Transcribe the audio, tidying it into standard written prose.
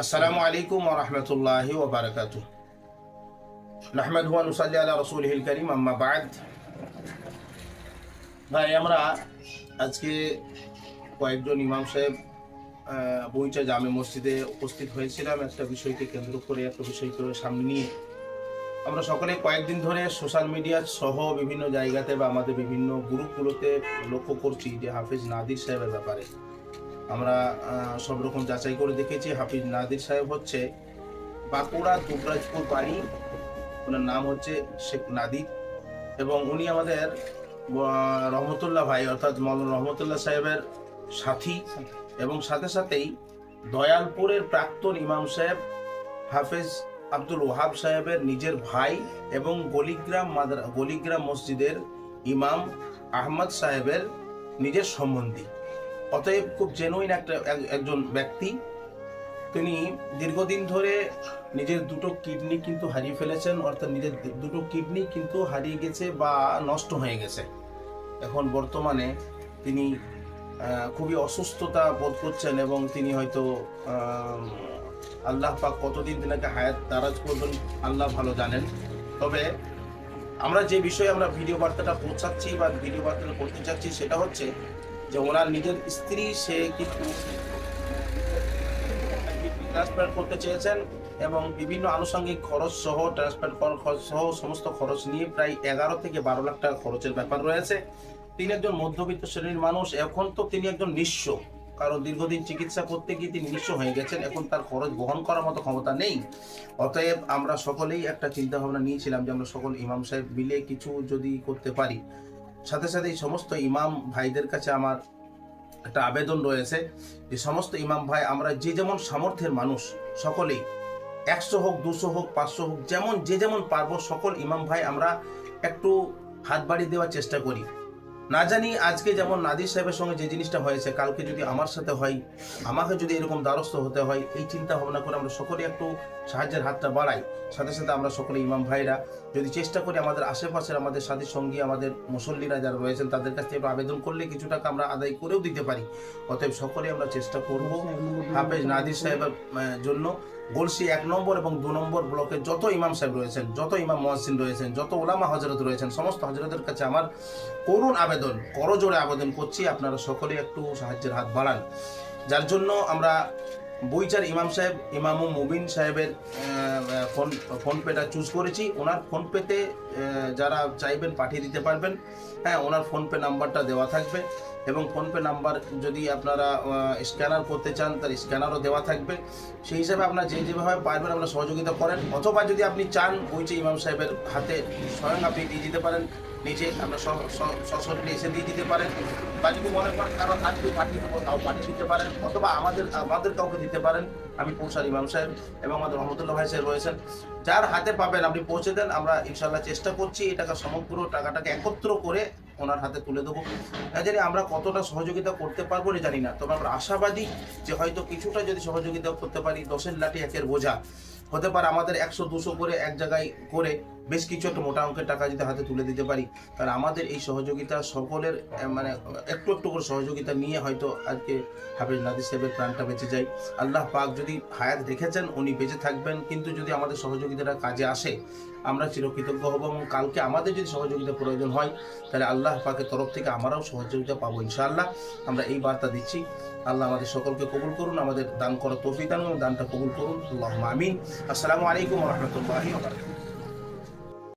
আসসালামু আলাইকুম ওয়া রাহমাতুল্লাহি ওয়া বারাকাতুহু। নাহমাদুহু ওয়া নুসাল্লি আলা রাসূলিহিল কারীম, আম্মা বা'দ। ভাই, আমরা আজকে কয়েকজন ইমাম সাহেব বইটা জামে মসজিদে উপস্থিত হয়েছিলাম একটা বিষয়কে কেন্দ্র করে, একটা বিষয়কে সামনে নিয়ে। আমরা সকলে কয়েকদিন ধরে সোশ্যাল মিডিয়া সহ বিভিন্ন জায়গাতে বা আমাদের বিভিন্ন গ্রুপগুলোতে লক্ষ্য করছি যে হাফেজ নাদির সাহেবের ব্যাপারে আমরা সব রকম যাচাই করে দেখেছি। হাফিজ নাদির সাহেব হচ্ছে বাঁকুড়া দুবরাজপুর বাড়ি, ওনার নাম হচ্ছে শেখ নাদির, এবং উনি আমাদের রহমতুল্লাহ ভাই অর্থাৎ মৌলানা রহমতুল্লাহ সাহেবের সাথী, এবং সাথে সাথেই দয়ালপুরের প্রাক্তন ইমাম সাহেব হাফেজ আব্দুল ওহাব সাহেবের নিজের ভাই, এবং গলিগ্রাম মসজিদের ইমাম আহমদ সাহেবের নিজের সম্বন্ধী। অতএব খুব জেনুইন একজন ব্যক্তি। তিনি দীর্ঘদিন ধরে নিজের দুটো কিডনি কিন্তু হারিয়ে ফেলেছেন, অর্থাৎ নিজের দুটো কিডনি কিন্তু হারিয়ে গেছে বা নষ্ট হয়ে গেছে। এখন বর্তমানে তিনি খুবই অসুস্থতা বোধ করছেন, এবং তিনি হয়তো আল্লাহ পাক কতদিন তিনাকে হায়াত দারাজ করবেন আল্লাহ ভালো জানেন। তবে আমরা যে বিষয়ে আমরা ভিডিও বার্তাটা পৌঁছাচ্ছি বা ভিডিও বার্তাটা করতে চাচ্ছি সেটা হচ্ছে যে ওনার নিজের স্ত্রী সে কিন্তু ট্রান্সপ্লান্ট করতে চেয়েছেন, এবং বিভিন্ন আনুষঙ্গিক খরচ সহ ট্রান্সপ্লান্ট খরচ সহ সমস্ত খরচ নিয়ে প্রায় 11 থেকে 12 লাখ টাকা খরচের ব্যাপার রয়েছে। তিনি একজন মধ্যবিত্ত শ্রেণীর মানুষ। এখন তো তিনি একজন নিঃস্ব, কারণ দীর্ঘদিন চিকিৎসা করতে গিয়ে তিনি নিঃস্ব হয়ে গেছেন। এখন তার খরচ বহন করার মতো ক্ষমতা নেই। অতএব আমরা সকলেই একটা চিন্তা ভাবনা নিয়েছিলাম যে আমরা সকল ইমাম সাহেব মিলে কিছু যদি করতে পারি। সাথে সাথে এই সমস্ত ইমাম ভাইদের কাছে আমার একটা আবেদন রয়েছে যে সমস্ত ইমাম ভাই, আমরা যে যেমন সামর্থ্যের মানুষ সকলেই 100 হোক 200 হোক 500 হোক, যে যেমন পারবো সকল ইমাম ভাই আমরা একটু হাত বাড়িয়ে দেওয়ার চেষ্টা করি। না জানি আজকে যেমন নাদির সাহেবের সঙ্গে যে জিনিসটা হয়েছে, কালকে যদি আমার সাথে হয়, আমাকে যদি এরকম দ্বারস্থ হতে হয়, এই চিন্তা ভাবনা করে আমরা সকলে একটু সাহায্যের হাতটা বাড়াই। সাথে সাথে আমরা সকলে ইমাম ভাইরা যদি চেষ্টা করি আমাদের আশেপাশের আমাদের সাথী সঙ্গী আমাদের মুসল্লিরা যারা রয়েছেন তাদের কাছ থেকে আবেদন করলে কিছু টাকা আমরা আদায় করেও দিতে পারি। অতএব সকলে আমরা চেষ্টা করব হাফেজ নাদির সাহেবের জন্য। গলসি 1 নম্বর এবং 2 নম্বর ব্লকের যত ইমাম সাহেব রয়েছেন, যত ইমাম মুয়াজ্জিন রয়েছেন, যত ওলামা হযরত রয়েছেন, সমস্ত হযরতের কাছে আমার করুণ আবেদন, করজোড়ে আবেদন করছি, আপনারা সকলে একটু সাহায্যের হাত বাড়ান। যার জন্য আমরা বইচার ইমাম সাহেব ইমামু মুবিন সাহেবের ফোনপেটা চুজ করেছি। ওনার ফোনপেতে যারা চাইবেন পাঠিয়ে দিতে পারবেন। হ্যাঁ, ওনার ফোনপে নাম্বারটা দেওয়া থাকবে, এবং ফোনপে নাম্বার যদি আপনারা স্ক্যানার করতে চান তার স্ক্যানারও দেওয়া থাকবে। সেই হিসাবে আপনারা যেভাবে পারবেন আপনারা সহযোগিতা করেন, অথবা যদি আপনি চান বইচে ইমাম সাহেবের হাতে স্বয়ং আপনি দিয়ে দিতে পারেন, নিচে আমরা সশরীরে এসে দিয়ে দিতে পারেন, বা যদি মনে করেন কারণ আজকে পাঠিয়ে দেবো তাও পাঠিয়ে দিতে পারেন, অথবা আমাদের কাউকে দিতে পারেন। আমি পৌঁছার ইমাম সাহেব এবং আমাদের রহমতুল্লাহ ভাই সাহেব রয়েছেন, যার হাতে পাবেন আপনি পৌঁছে দেন। আমরা ইনশাল্লাহ চেষ্টা করছি এই সমগ্র টাকাটাকে একত্র করে ওনার হাতে তুলে দেবো। জানি আমরা কতটা সহযোগিতা করতে পারবো না জানি না, তবে আমরা আশাবাদী যে হয়তো কিছুটা যদি সহযোগিতা করতে পারি, 10-এর লাঠি 1-এর বোঝা হতে পারে। আমাদের 100-200 করে এক জায়গায় করে বেশ কিছু একটা মোটা অঙ্কের টাকা যদি হাতে তুলে দিতে পারি, কারণ আমাদের এই সহযোগিতা সকলের মানে একটু একটু করে সহযোগিতা নিয়ে হয়তো আজকে হাফেজ নাদির সাহেবের প্রাণটা বেঁচে যায়। আল্লাহ পাক যদি হায়াত রেখেছেন উনি বেঁচে থাকবেন, কিন্তু যদি আমাদের সহযোগিতাটা কাজে আসে আমরা চিরকৃতজ্ঞ হব, এবং কালকে আমাদের যদি সহযোগিতা প্রয়োজন হয় তাহলে আল্লাহ পাকের তরফ থেকে আমরাও সহযোগিতা পাবো ইনশাআল্লাহ। আমরা এই বার্তা দিচ্ছি। আল্লাহ আমাদের সকলকে কবুল করুন, আমাদের দান করার তৌফিক দান, দানটা কবুল করুন। আল্লাহুম্মা আমিন। আসসালামু আলাইকুম ওয়া রাহমাতুল্লাহি ওয়া বারাকাতুহু।